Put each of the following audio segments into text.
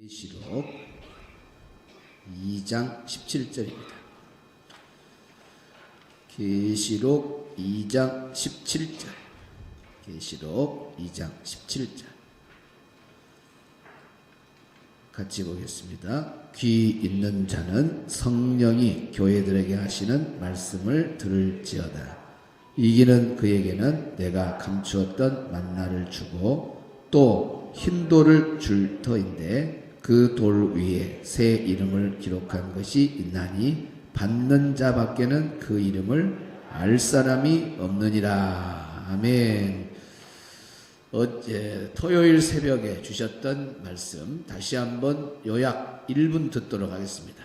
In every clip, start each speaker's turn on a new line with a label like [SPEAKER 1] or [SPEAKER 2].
[SPEAKER 1] 계시록 2장 17절입니다. 계시록 2장 17절. 계시록 2장 17절. 같이 보겠습니다. 귀 있는 자는 성령이 교회들에게 하시는 말씀을 들을지어다. 이기는 그에게는 내가 감추었던 만나를 주고 또 흰 돌을 줄 터인데 그 돌 위에 새 이름을 기록한 것이 있나니 받는 자밖에는 그 이름을 알 사람이 없느니라. 아멘. 어제 토요일 새벽에 주셨던 말씀 다시 한번 요약 1분 듣도록 하겠습니다.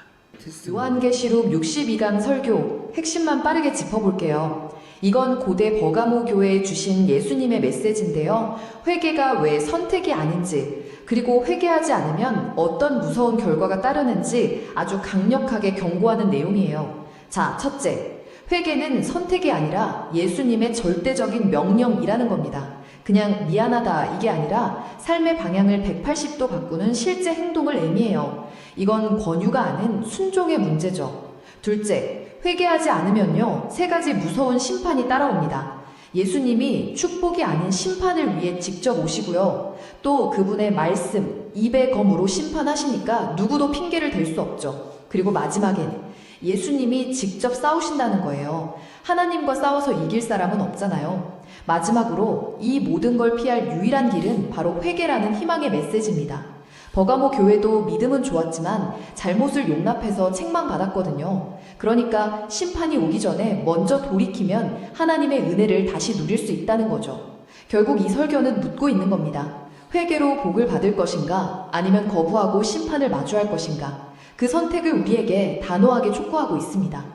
[SPEAKER 2] 요한계시록 62강 설교 핵심만 빠르게 짚어볼게요. 이건 고대 버가모 교회에 주신 예수님의 메시지인데요. 회개가 왜 선택이 아닌지, 그리고 회개하지 않으면 어떤 무서운 결과가 따르는지 아주 강력하게 경고하는 내용이에요. 자, 첫째, 회개는 선택이 아니라 예수님의 절대적인 명령이라는 겁니다. 그냥 미안하다 이게 아니라 삶의 방향을 180도 바꾸는 실제 행동을 의미해요. 이건 권유가 아닌 순종의 문제죠. 둘째, 회개하지 않으면요, 세 가지 무서운 심판이 따라옵니다. 예수님이 축복이 아닌 심판을 위해 직접 오시고요. 또 그분의 말씀, 입의 검으로 심판하시니까 누구도 핑계를 댈 수 없죠. 그리고 마지막엔 예수님이 직접 싸우신다는 거예요. 하나님과 싸워서 이길 사람은 없잖아요. 마지막으로 이 모든 걸 피할 유일한 길은 바로 회개라는 희망의 메시지입니다. 버가모 교회도 믿음은 좋았지만 잘못을 용납해서 책망받았거든요. 그러니까 심판이 오기 전에 먼저 돌이키면 하나님의 은혜를 다시 누릴 수 있다는 거죠. 결국 이 설교는 묻고 있는 겁니다. 회개로 복을 받을 것인가, 아니면 거부하고 심판을 마주할 것인가. 그 선택을 우리에게 단호하게 촉구하고 있습니다.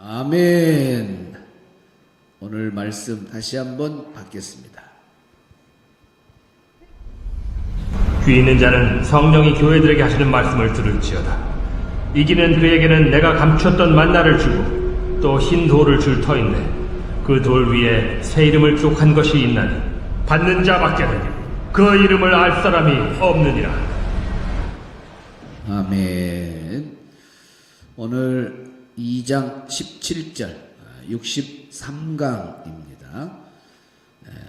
[SPEAKER 1] 아멘. 오늘 말씀 다시 한번 받겠습니다.
[SPEAKER 3] 귀 있는 자는 성령이 교회들에게 하시는 말씀을 들을지어다. 이기는 그에게는 내가 감추었던 만나를 주고 또 흰 돌을 줄 터인데 그 돌 위에 새 이름을 기록한 것이 있나니 받는 자밖에는 그 이름을 알 사람이 없느니라.
[SPEAKER 1] 아멘. 오늘 2장 17절 63강입니다.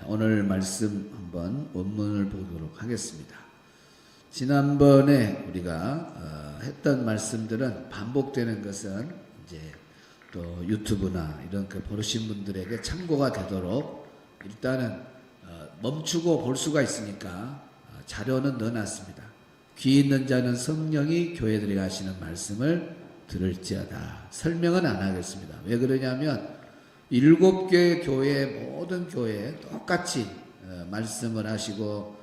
[SPEAKER 1] 오늘 말씀 한번 원문을 보도록 하겠습니다. 지난번에 우리가 했던 말씀들은 반복되는 것은 이제 또 유튜브나 이런 그 보신 분들에게 참고가 되도록 일단은 멈추고 볼 수가 있으니까 자료는 넣어놨습니다. 귀 있는 자는 성령이 교회들에게 하시는 말씀을 들을지어다. 설명은 안 하겠습니다. 왜 그러냐면 7개 교회 모든 교회에 똑같이 말씀을 하시고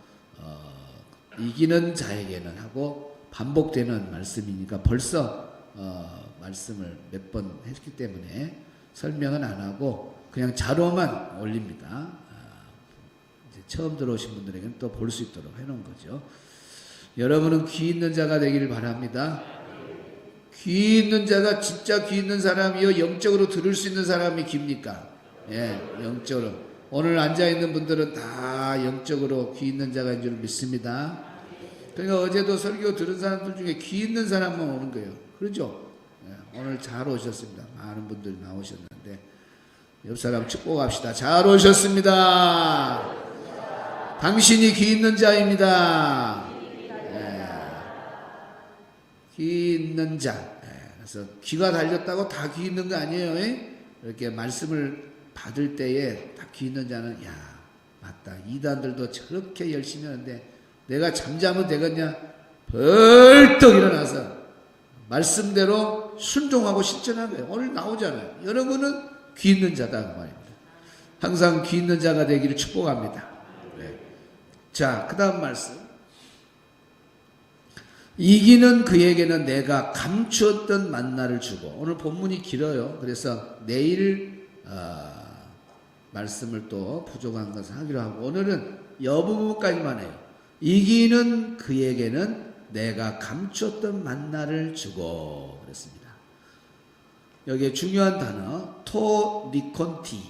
[SPEAKER 1] 이기는 자에게는 하고 반복되는 말씀이니까 벌써 말씀을 몇 번 했기 때문에 설명은 안 하고 그냥 자료만 올립니다. 이제 처음 들어오신 분들에게는 또 볼 수 있도록 해놓은 거죠. 여러분은 귀 있는 자가 되기를 바랍니다. 귀 있는 자가 진짜 귀 있는 사람이요, 영적으로 들을 수 있는 사람이 귀입니까? 예, 영적으로. 오늘 앉아있는 분들은 다 영적으로 귀 있는 자가인 줄 믿습니다. 그러니까 어제도 설교 들은 사람들 중에 귀 있는 사람만 오는 거예요. 그렇죠? 예, 오늘 잘 오셨습니다. 많은 분들이 나오셨는데 옆 사람 축복합시다. 잘 오셨습니다. 당신이 귀 있는 자입니다. 예, 귀 있는 자. 예, 그래서 귀가 달렸다고 다 귀 있는 거 아니에요. 예? 이렇게 말씀을 받을 때에 다 귀 있는 자는 야 맞다, 이단들도 저렇게 열심히 하는데 내가 잠자면 되겠냐, 벌떡 일어나서 말씀대로 순종하고 실천하는 거예요. 오늘 나오잖아요. 여러분은 귀 있는 자다 그 말입니다. 항상 귀 있는 자가 되기를 축복합니다. 네. 자, 그 다음 말씀. 이기는 그에게는 내가 감추었던 만나를 주고. 오늘 본문이 길어요. 그래서 내일 말씀을 또 부족한 것을 하기로 하고 오늘은 여부분까지만 해요. 이기는 그에게는 내가 감추었던 만나를 주고 그랬습니다. 여기에 중요한 단어 토리콘티,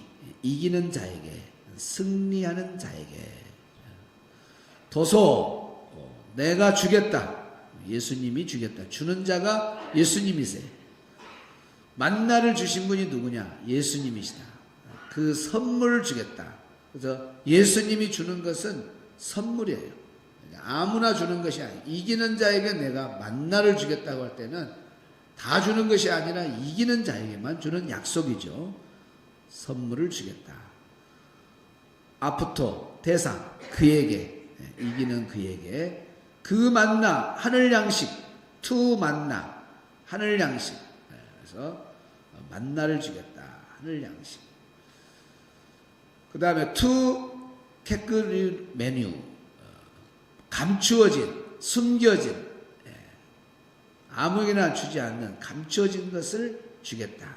[SPEAKER 1] 이기는 자에게, 승리하는 자에게. 도소 내가 주겠다. 예수님이 주겠다. 주는 자가 예수님이세요. 만나를 주신 분이 누구냐? 예수님이시다. 그 선물을 주겠다. 그래서 예수님이 주는 것은 선물이에요. 아무나 주는 것이 아니에요. 이기는 자에게 내가 만나를 주겠다고 할 때는 다 주는 것이 아니라 이기는 자에게만 주는 약속이죠. 선물을 주겠다. 아프토 대상 그에게, 이기는 그에게 그 만나 하늘 양식, 투 만나 하늘 양식. 그래서 만나를 주겠다. 하늘 양식. 그 다음에 투 캐크리 메뉴, 감추어진, 숨겨진, 아무에게나 주지 않는 감추어진 것을 주겠다.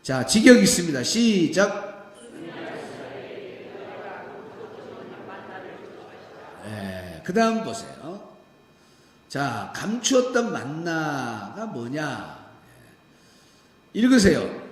[SPEAKER 1] 자, 직역 있습니다. 시작. 그 다음 보세요. 자, 감추었던 만나가 뭐냐? 읽으세요.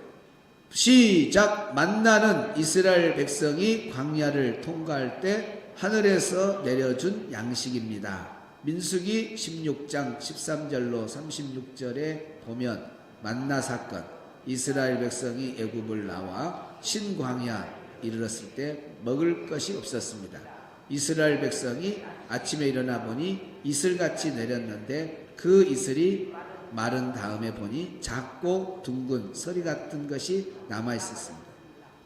[SPEAKER 1] 시작. 만나는 이스라엘 백성이 광야를 통과할 때 하늘에서 내려준 양식입니다. 민수기 16장 13절로 36절에 보면 만나 사건, 이스라엘 백성이 애굽을 나와 신광야 이르렀을 때 먹을 것이 없었습니다. 이스라엘 백성이 아침에 일어나 보니 이슬같이 내렸는데 그 이슬이 마른 다음에 보니 작고 둥근 서리 같은 것이 남아 있었습니다.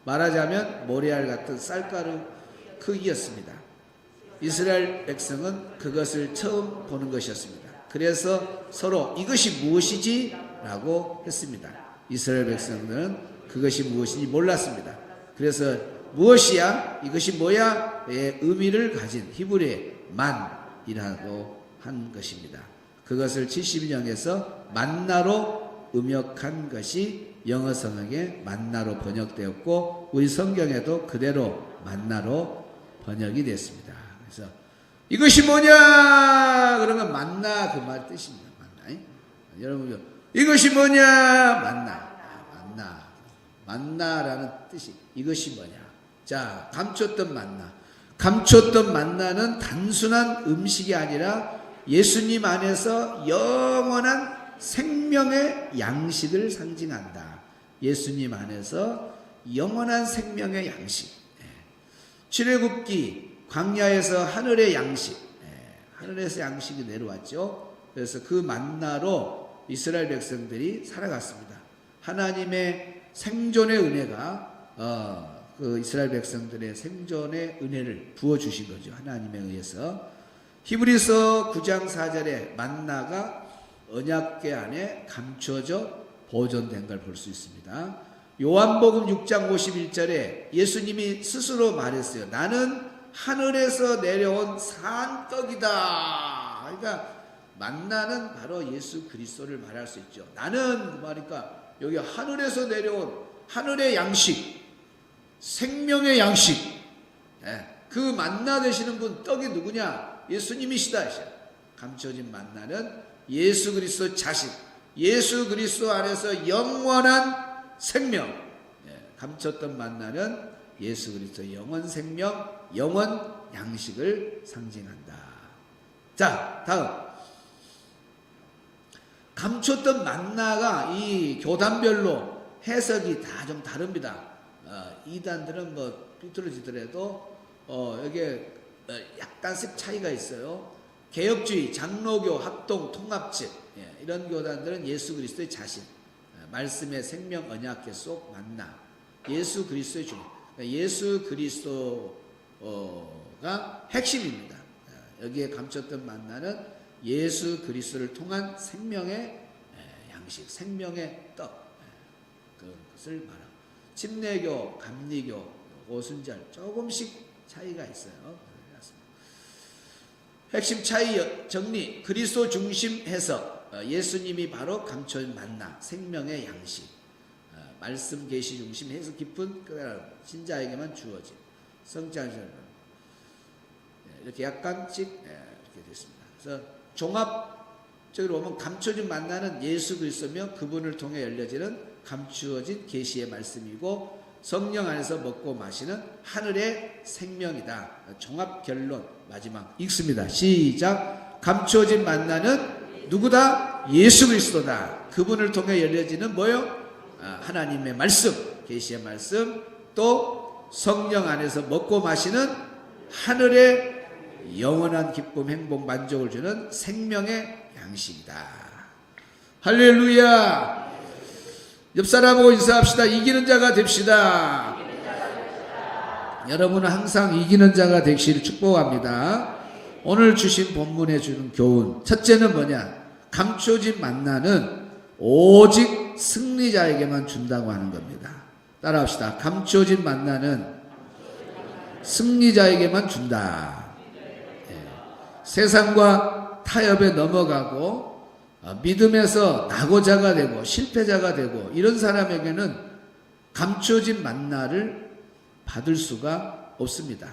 [SPEAKER 1] 말하자면 모래알 같은 쌀가루 크기였습니다. 이스라엘 백성은 그것을 처음 보는 것이었습니다. 그래서 서로 이것이 무엇이지? 라고 했습니다. 이스라엘 백성들은 그것이 무엇인지 몰랐습니다. 그래서 무엇이야? 이것이 뭐야? 의 의미를 가진 히브리의 만이라고 한 것입니다. 그것을 70년에서 만나로 음역한 것이 영어 성경에 만나로 번역되었고 우리 성경에도 그대로 만나로 번역이 됐습니다. 그래서 이것이 뭐냐? 그러면 만나 그 말 뜻입니다. 만나. 여러분 이것이 뭐냐? 만나. 만나라는 뜻이 이것이 뭐냐? 자, 감췄던 만나. 감췄던 만나는 단순한 음식이 아니라 예수님 안에서 영원한 생명의 양식을 상징한다. 예수님 안에서 영원한 생명의 양식. 출애굽기 광야에서 하늘의 양식, 하늘에서 양식이 내려왔죠. 그래서 그 만나로 이스라엘 백성들이 살아갔습니다. 하나님의 생존의 은혜가 그 이스라엘 백성들의 생존의 은혜를 부어주신 거죠. 하나님에 의해서. 히브리서 9장 4절에 만나가 언약궤 안에 감춰져 보존된 걸 볼 수 있습니다. 요한복음 6장 51절에 예수님이 스스로 말했어요. 나는 하늘에서 내려온 산떡이다. 그러니까 만나는 바로 예수 그리스도를 말할 수 있죠. 나는 말이니까 여기 하늘에서 내려온 하늘의 양식, 생명의 양식. 그 만나 되시는 분 떡이 누구냐? 예수님이시다. 감춰진 만나는 예수 그리스도 자신, 예수 그리스도 안에서 영원한 생명. 감췄던 만나는 예수 그리스도 영원 생명, 영원 양식을 상징한다. 자, 다음. 감췄던 만나가 이 교단별로 해석이 다 좀 다릅니다. 이단들은 뭐 삐뚤어지더라도 여기에 약간씩 차이가 있어요. 개혁주의, 장로교, 합동, 통합집 이런 교단들은 예수 그리스도의 자신, 말씀의 생명 언약궤 속 만나, 예수 그리스도의 주님, 예수 그리스도가 핵심입니다. 여기에 감췄던 만나는 예수 그리스도를 통한 생명의 양식, 생명의 떡, 그것을 말합니다. 침례교, 감리교, 오순절 조금씩 차이가 있어요. 핵심 차이 정리, 그리스도 중심 해석, 예수님이 바로 감춰진 만나, 생명의 양식, 말씀 계시 중심 해석 깊은 신자에게만 주어진 성찬절, 이렇게 약간씩 이렇게 됐습니다. 그래서 종합적으로 보면 감춰진 만나는 예수 그리스도며 그분을 통해 열려지는 감추어진 계시의 말씀이고 성령 안에서 먹고 마시는 하늘의 생명이다. 종합 결론 마지막 읽습니다. 시작. 감추어진 만나는 누구다? 예수 그리스도다. 그분을 통해 열려지는 뭐요? 하나님의 말씀, 계시의 말씀, 또 성령 안에서 먹고 마시는 하늘의 영원한 기쁨, 행복, 만족을 주는 생명의 양식이다. 할렐루야. 옆 사람하고 인사합시다. 이기는 자가 됩시다. 여러분은 항상 이기는 자가 되시기를 축복합니다. 오늘 주신 본문에 주는 교훈, 첫째는 뭐냐? 감춰진 만나는 오직 승리자에게만 준다고 하는 겁니다. 따라합시다. 감춰진 만나는 승리자에게만 준다. 세상과 타협에 넘어가고 믿음에서 낙오자가 되고 실패자가 되고 이런 사람에게는 감춰진 만나를 받을 수가 없습니다.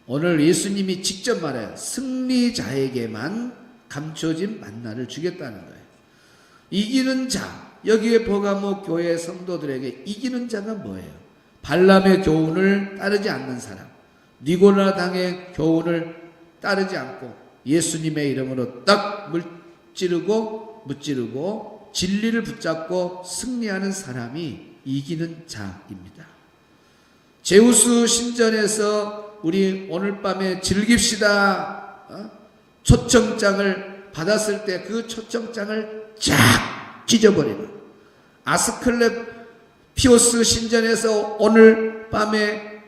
[SPEAKER 1] 오늘 예수님이 직접 말해요. 승리자에게만 감춰진 만나를 주겠다는 거예요. 이기는 자, 여기에 버가모 교회 성도들에게 이기는 자가 뭐예요? 발람의 교훈을 따르지 않는 사람, 니고라당의 교훈을 따르지 않고 예수님의 이름으로 딱 무찌르고 진리를 붙잡고 승리하는 사람이 이기는 자입니다. 제우스 신전에서 우리 오늘 밤에 즐깁시다 초청장을 받았을 때 그 초청장을 쫙 찢어버리는, 아스클레피오스 신전에서 오늘 밤에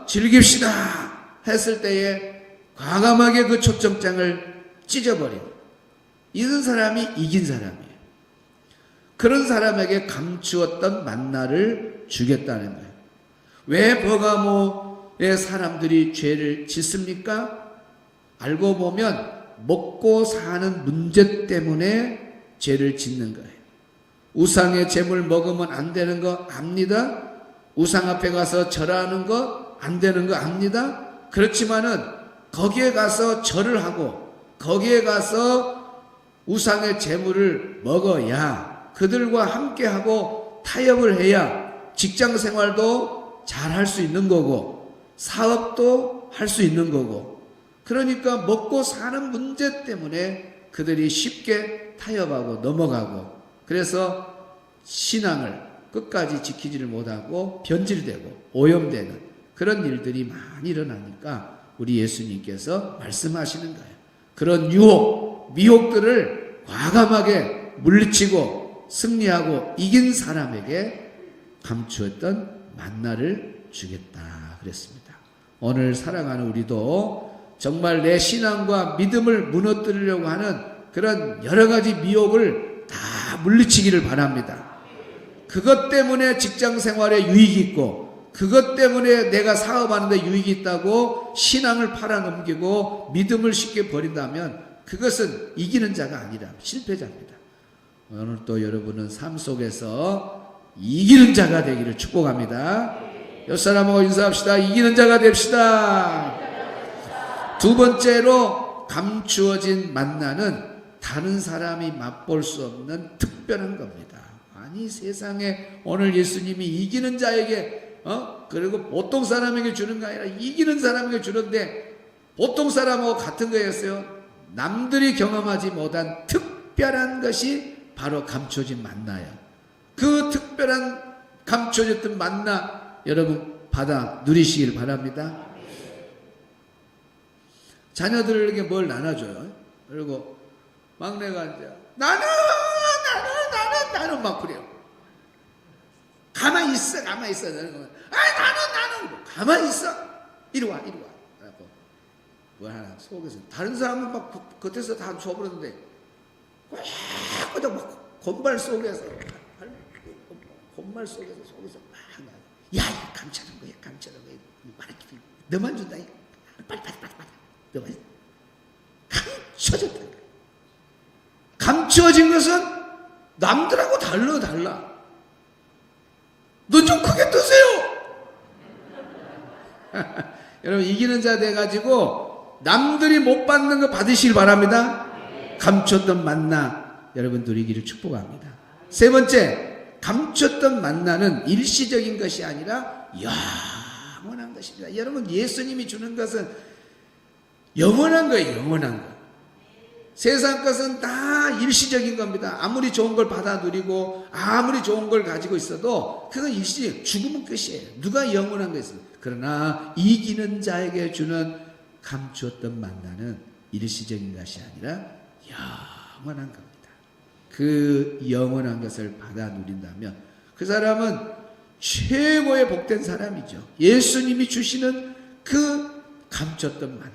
[SPEAKER 1] 즐깁시다 했을 때에 과감하게 그 초청장을 찢어버린 이런 사람이 이긴 사람이에요. 그런 사람에게 감추었던 만나를 주겠다는 거예요. 왜 버가모의 사람들이 죄를 짓습니까? 알고 보면 먹고 사는 문제 때문에 죄를 짓는 거예요. 우상의 재물 먹으면 안 되는 거 압니다. 우상 앞에 가서 절하는 거 안 되는 거 압니다. 그렇지만은 거기에 가서 절을 하고 거기에 가서 우상의 재물을 먹어야, 그들과 함께하고 타협을 해야 직장 생활도 잘 할 수 있는 거고 사업도 할 수 있는 거고, 그러니까 먹고 사는 문제 때문에 그들이 쉽게 타협하고 넘어가고, 그래서 신앙을 끝까지 지키지를 못하고 변질되고 오염되는 그런 일들이 많이 일어나니까 우리 예수님께서 말씀하시는 거예요. 그런 유혹, 미혹들을 과감하게 물리치고 승리하고 이긴 사람에게 감추었던 만나를 주겠다 그랬습니다. 오늘 살아가는 우리도 정말 내 신앙과 믿음을 무너뜨리려고 하는 그런 여러 가지 미혹을 다 물리치기를 바랍니다. 그것 때문에 직장 생활에 유익이 있고, 그것 때문에 내가 사업하는데 유익이 있다고 신앙을 팔아넘기고 믿음을 쉽게 버린다면 그것은 이기는 자가 아니라 실패자입니다. 오늘 또 여러분은 삶 속에서 이기는 자가 되기를 축복합니다. 옆 사람하고 인사합시다. 이기는 자가 됩시다. 두 번째로 감추어진 만나는 다른 사람이 맛볼 수 없는 특별한 겁니다. 아니, 세상에 오늘 예수님이 이기는 자에게 그리고 보통 사람에게 주는 게 아니라 이기는 사람에게 주는데 보통 사람하고 같은 거였어요. 남들이 경험하지 못한 특별한 것이 바로 감춰진 만나예요. 그 특별한 감춰졌던 만나 여러분 받아 누리시길 바랍니다. 자녀들에게 뭘 나눠줘요. 그리고 막내가 이제 나는 막 그래요. 가만히 있어. 나는 가만히 있어. 이리 와. 그래갖고 뭐 하나 속에서 다른 사람은 막 겉에서 다 줘버렸는데 막 곤발 속에서 속에서 막 야, 감춰는 거야. 너만 준다. 빨리. 너만 감춰졌다. 감추어진 것은 남들하고 달라. 눈 좀 크게 뜨세요. 여러분, 이기는 자 돼가지고 남들이 못 받는 거 받으시길 바랍니다. 감췄던 만나 여러분 누리기를 축복합니다. 세 번째, 감췄던 만나는 일시적인 것이 아니라 영원한 것입니다. 여러분, 예수님이 주는 것은 영원한 거예요. 영원한 거. 세상 것은 다 일시적인 겁니다. 아무리 좋은 걸 받아 누리고 아무리 좋은 걸 가지고 있어도 그건 일시, 죽으면 끝이에요. 누가 영원한 거 있습니까? 그러나 이기는 자에게 주는 감추었던 만나는 일시적인 것이 아니라 영원한 겁니다. 그 영원한 것을 받아 누린다면 그 사람은 최고의 복된 사람이죠. 예수님이 주시는 그 감췄던 만나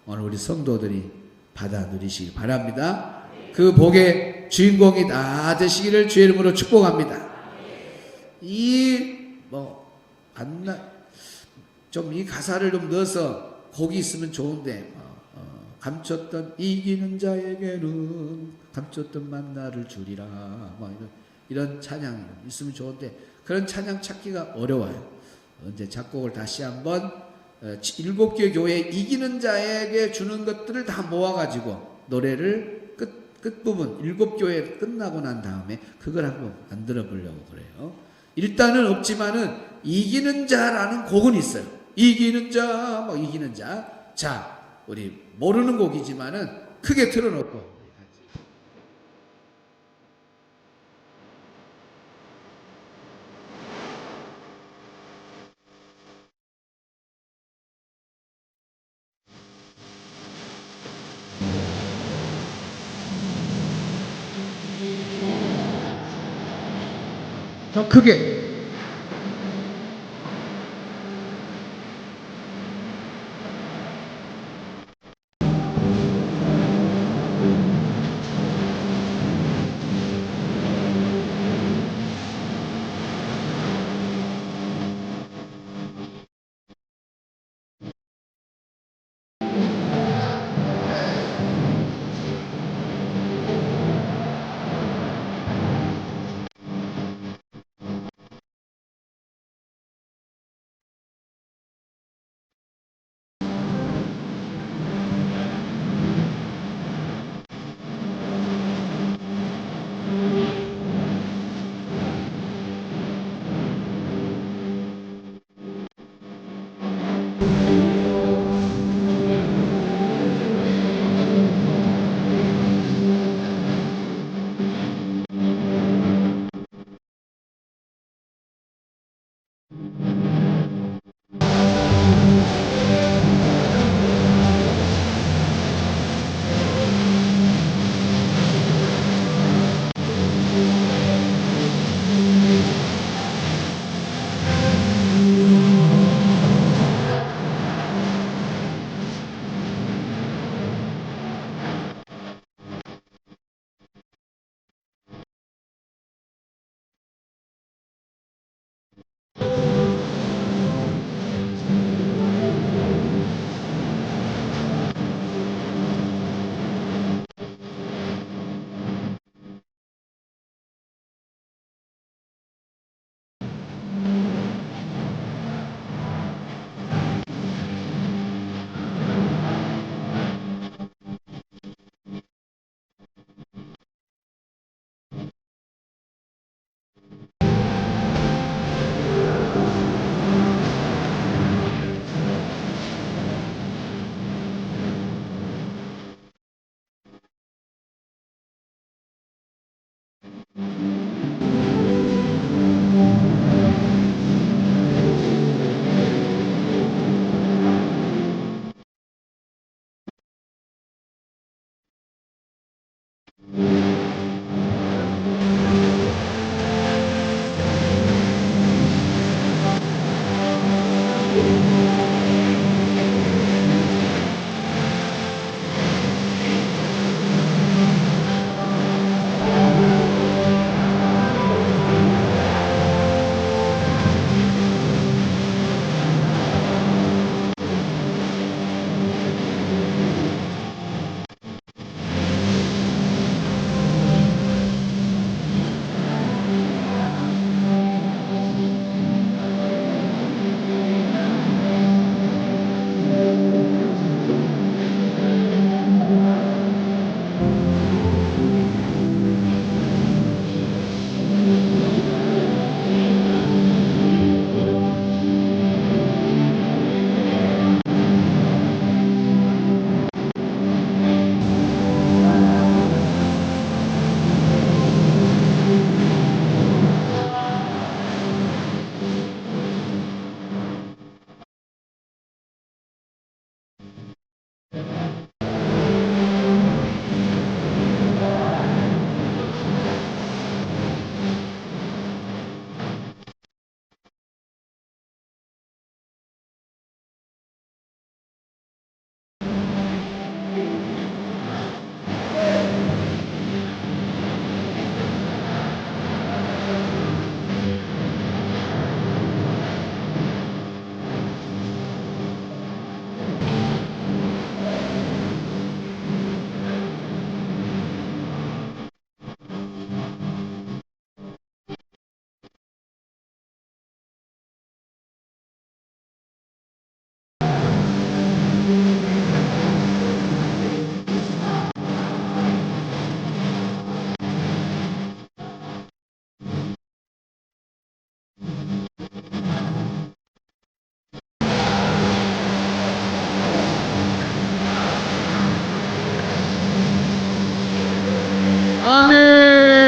[SPEAKER 1] 오늘 우리 성도들이 받아 누리시기 바랍니다. 그 복의 주인공이 다 되시기를 주의 이름으로 축복합니다. 좀 이 가사를 좀 넣어서 곡이 있으면 좋은데 감췄던 이기는 자에게는 감췄던 만나를 주리라 이런 찬양 있으면 좋은데 그런 찬양 찾기가 어려워요. 이제 작곡을 다시 한번 7개 교회 이기는 자에게 주는 것들을 다 모아가지고 노래를 끝부분 7교회 끝나고 난 다음에 그걸 한번 만들어 보려고 그래요. 일단은 없지만은 이기는 자라는 곡은 있어요. 이기는 자, 이기는 자. 자, 우리 모르는 곡이지만은 크게 틀어놓고. 더 크게.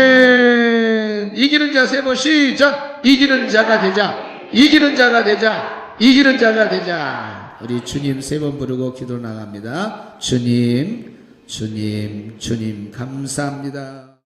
[SPEAKER 1] 아멘. 이기는 자 세 번 시작. 이기는 자가 되자. 이기는 자가 되자. 이기는 자가 되자. 우리 주님 세 번 부르고 기도 나갑니다. 주님, 주님, 주님 감사합니다.